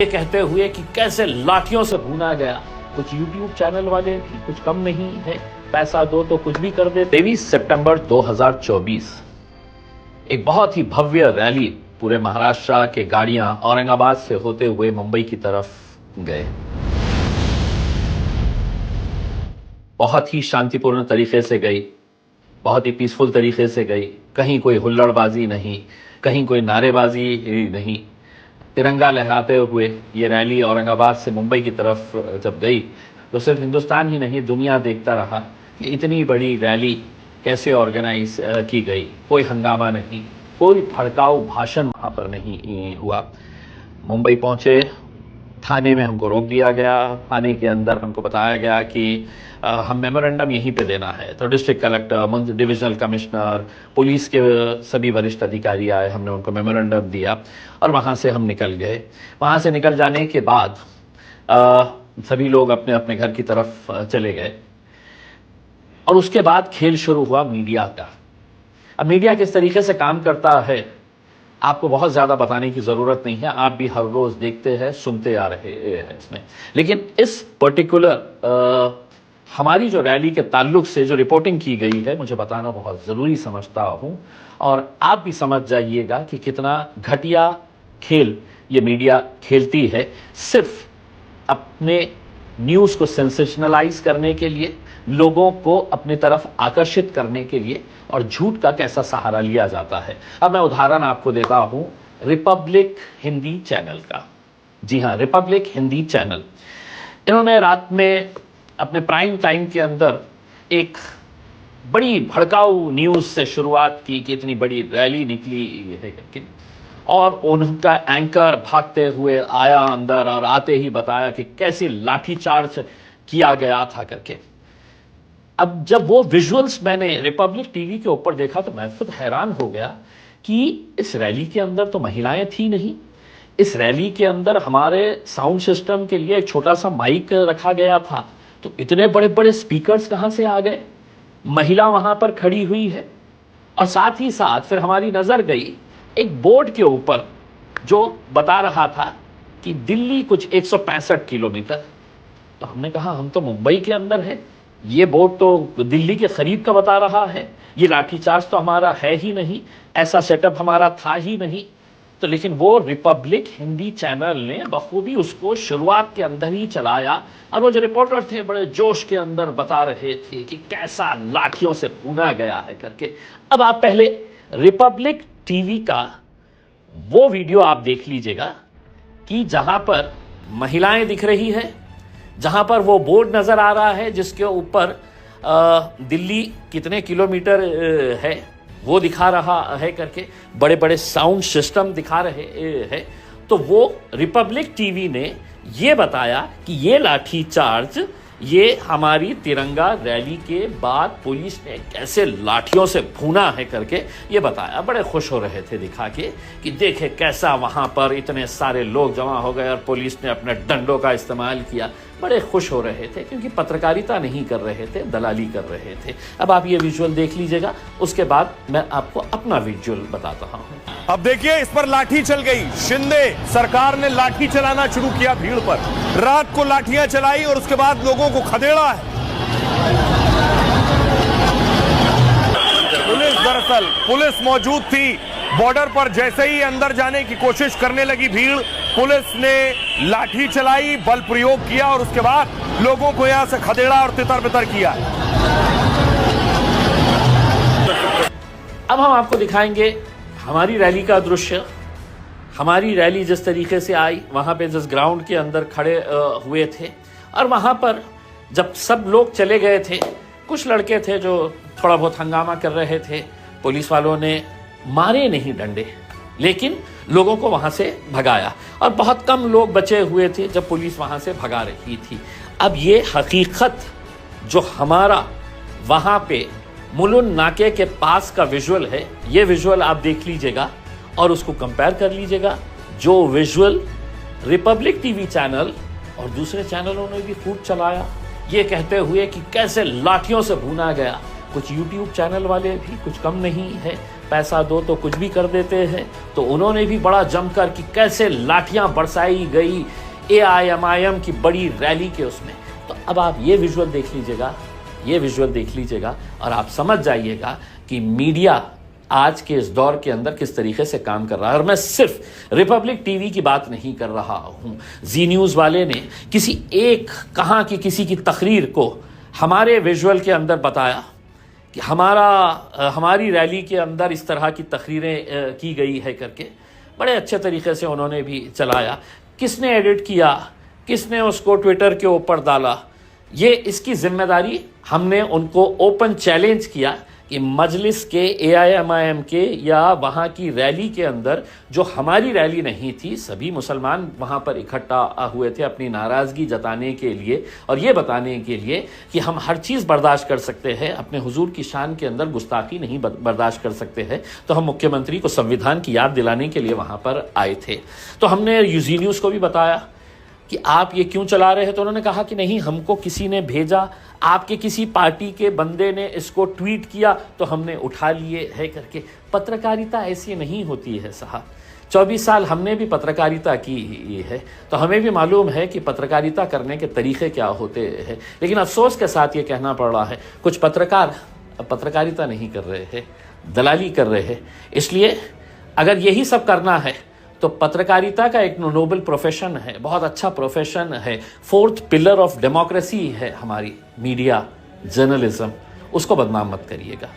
ये कहते हुए कि कैसे लाठियों से भूना गया। कुछ YouTube चैनल वाले कुछ कम नहीं है, पैसा दो तो कुछ भी कर दे। 23 सितंबर 2024 एक बहुत ही भव्य रैली पूरे महाराष्ट्र के गाड़ियां औरंगाबाद से होते हुए मुंबई की तरफ गए। बहुत ही शांतिपूर्ण तरीके से गई, बहुत ही पीसफुल तरीके से गई। कहीं कोई हुल्लड़बाजी नहीं, कहीं कोई नारेबाजी नहीं। तिरंगा लहराते हुए ये रैली औरंगाबाद से मुंबई की तरफ जब गई तो सिर्फ हिंदुस्तान ही नहीं दुनिया देखता रहा कि इतनी बड़ी रैली कैसे ऑर्गेनाइज की गई। कोई हंगामा नहीं, कोई भड़काऊ भाषण वहाँ पर नहीं हुआ। मुंबई पहुँचे, थाने में हमको रोक दिया गया। थाने के अंदर हमको बताया गया कि हम मेमोरेंडम यहीं पे देना है। तो district collector, divisional commissioner, police के सभी वरिष्ठ अधिकारी आए, हमने उनको मेमोरेंडम दिया और वहाँ से हम निकल गए। वहाँ से निकल जाने के बाद सभी लोग अपने अपने घर की तरफ चले गए और उसके बाद खेल शुरू हुआ मीडिया का। अब मीडिया किस तरीके से काम करता है आपको बहुत ज़्यादा बताने की ज़रूरत नहीं है, आप भी हर रोज़ देखते हैं, सुनते आ रहे हैं इसमें। लेकिन इस पर्टिकुलर हमारी जो रैली के ताल्लुक से जो रिपोर्टिंग की गई है, मुझे बताना बहुत ज़रूरी समझता हूँ और आप भी समझ जाइएगा कि कितना घटिया खेल ये मीडिया खेलती है, सिर्फ अपने न्यूज़ को सेंसेशनलाइज करने के लिए, लोगों को अपनी तरफ आकर्षित करने के लिए, और झूठ का कैसा सहारा लिया जाता है। अब मैं उदाहरण आपको देता हूं रिपब्लिक हिंदी चैनल का। जी हाँ, रिपब्लिक हिंदी चैनल, इन्होंने रात में अपने प्राइम टाइम के अंदर एक बड़ी भड़काऊ न्यूज़ से शुरुआत की कि इतनी बड़ी रैली निकली है, और उनका एंकर भागते हुए आया अंदर और आते ही बताया कि कैसे लाठीचार्ज किया गया था करके। अब जब वो विजुअल्स मैंने रिपब्लिक टीवी के ऊपर देखा तो मैं खुद हैरान हो गया कि इस रैली के अंदर तो महिलाएं थी नहीं। इस रैली के अंदर हमारे साउंड सिस्टम के लिए एक छोटा सा माइक रखा गया था, तो इतने बड़े बड़े स्पीकर्स कहां से आ गए? महिला वहां पर खड़ी हुई है और साथ ही साथ फिर हमारी नजर गई एक बोर्ड के ऊपर जो बता रहा था कि दिल्ली कुछ 165 किलोमीटर। तो हमने कहा हम तो मुंबई के अंदर है, ये बोर्ड तो दिल्ली के करीब का बता रहा है, ये लाठीचार्ज तो हमारा है ही नहीं, ऐसा सेटअप हमारा था ही नहीं। तो लेकिन वो रिपब्लिक हिंदी चैनल ने बखूबी उसको शुरुआत के अंदर ही चलाया और वो जो रिपोर्टर थे बड़े जोश के अंदर बता रहे थे कि कैसा लाठियों से भूना गया है करके। अब आप पहले रिपब्लिक टीवी का वो वीडियो आप देख लीजिएगा कि जहां पर महिलाएं दिख रही है, जहां पर वो बोर्ड नजर आ रहा है जिसके ऊपर दिल्ली कितने किलोमीटर है वो दिखा रहा है करके, बड़े बड़े साउंड सिस्टम दिखा रहे हैं। तो वो रिपब्लिक टीवी ने ये बताया कि ये लाठीचार्ज ये हमारी तिरंगा रैली के बाद पुलिस ने कैसे लाठियों से भूना है करके ये बताया। बड़े खुश हो रहे थे दिखा के कि देखे कैसा वहां पर इतने सारे लोग जमा हो गए और पुलिस ने अपने डंडों का इस्तेमाल किया। बड़े खुश हो रहे थे क्योंकि पत्रकारिता नहीं कर रहे थे, दलाली कर रहे थे। अब आप ये विजुअल देख लीजिएगा, उसके बाद मैं आपको अपना विजुअल बताता हूँ। अब देखिए, इस पर लाठी चल गई। शिंदे सरकार ने लाठी चलाना शुरू किया भीड़ पर, रात को लाठियां चलाई और उसके बाद लोगों को खदेड़ा है। पुलिस मौजूद थी बॉर्डर पर। जैसे ही अंदर जाने की कोशिश करने लगी भीड़, पुलिस ने लाठी चलाई, बल प्रयोग किया और उसके बाद लोगों को यहां से खदेड़ा और तितर बितर किया। अब हम आपको दिखाएंगे हमारी रैली का दृश्य। हमारी रैली जिस तरीके से आई, वहां पे जिस ग्राउंड के अंदर खड़े हुए थे, और वहां पर जब सब लोग चले गए थे, कुछ लड़के थे जो थोड़ा बहुत हंगामा कर रहे थे। पुलिस वालों ने मारे नहीं डंडे, लेकिन लोगों को वहां से भगाया और बहुत कम लोग बचे हुए थे जब पुलिस वहां से भगा रही थी। अब ये हकीकत जो हमारा वहां पे मुलुन नाके के पास का विजुअल है, ये विजुअल आप देख लीजिएगा और उसको कंपेयर कर लीजिएगा जो विजुअल रिपब्लिक टीवी चैनल और दूसरे चैनलों ने भी खूब चलाया, ये कहते हुए कि कैसे लाठियों से भूना गया। कुछ यूट्यूब चैनल वाले भी कुछ कम नहीं है, पैसा दो तो कुछ भी कर देते हैं। तो उन्होंने भी बड़ा जमकर कि कैसे लाठियां बरसाई गई AIMIM की बड़ी रैली के उसमें। तो अब आप ये विजुअल देख लीजिएगा और आप समझ जाइएगा कि मीडिया आज के इस दौर के अंदर किस तरीके से काम कर रहा है। और मैं सिर्फ रिपब्लिक टीवी की बात नहीं कर रहा हूं, जी न्यूज़ वाले ने कहाँ की किसी की तकरीर को हमारे विजुअल के अंदर बताया कि हमारी रैली के अंदर इस तरह की तकरीरें की गई है करके बड़े अच्छे तरीके से उन्होंने भी चलाया। किसने एडिट किया, किसने उसको ट्विटर के ऊपर डाला, ये इसकी जिम्मेदारी हमने उनको ओपन चैलेंज किया कि मजलिस के AIMIM के या वहाँ की रैली के अंदर, जो हमारी रैली नहीं थी, सभी मुसलमान वहाँ पर इकट्ठा हुए थे अपनी नाराज़गी जताने के लिए और ये बताने के लिए कि हम हर चीज़ बर्दाश्त कर सकते हैं, अपने हुजूर की शान के अंदर गुस्ताखी नहीं बर्दाश्त कर सकते हैं। तो हम मुख्यमंत्री को संविधान की याद दिलाने के लिए वहाँ पर आए थे। तो हमने जी न्यूज़ को भी बताया कि आप ये क्यों चला रहे हैं। तो उन्होंने कहा कि नहीं, हमको किसी ने भेजा, आपके किसी पार्टी के बंदे ने इसको ट्वीट किया तो हमने उठा लिए है करके। पत्रकारिता ऐसी नहीं होती है साहब। 24 साल हमने भी पत्रकारिता की है तो हमें भी मालूम है कि पत्रकारिता करने के तरीके क्या होते हैं। लेकिन अफसोस के साथ ये कहना पड़ रहा है, कुछ पत्रकार पत्रकारिता नहीं कर रहे हैं, दलाली कर रहे हैं। इसलिए अगर यही सब करना है तो पत्रकारिता का एक नोबल प्रोफेशन है, बहुत अच्छा प्रोफेशन है, 4th पिलर ऑफ डेमोक्रेसी है हमारी मीडिया, जर्नलिज्म, उसको बदनाम मत करिएगा।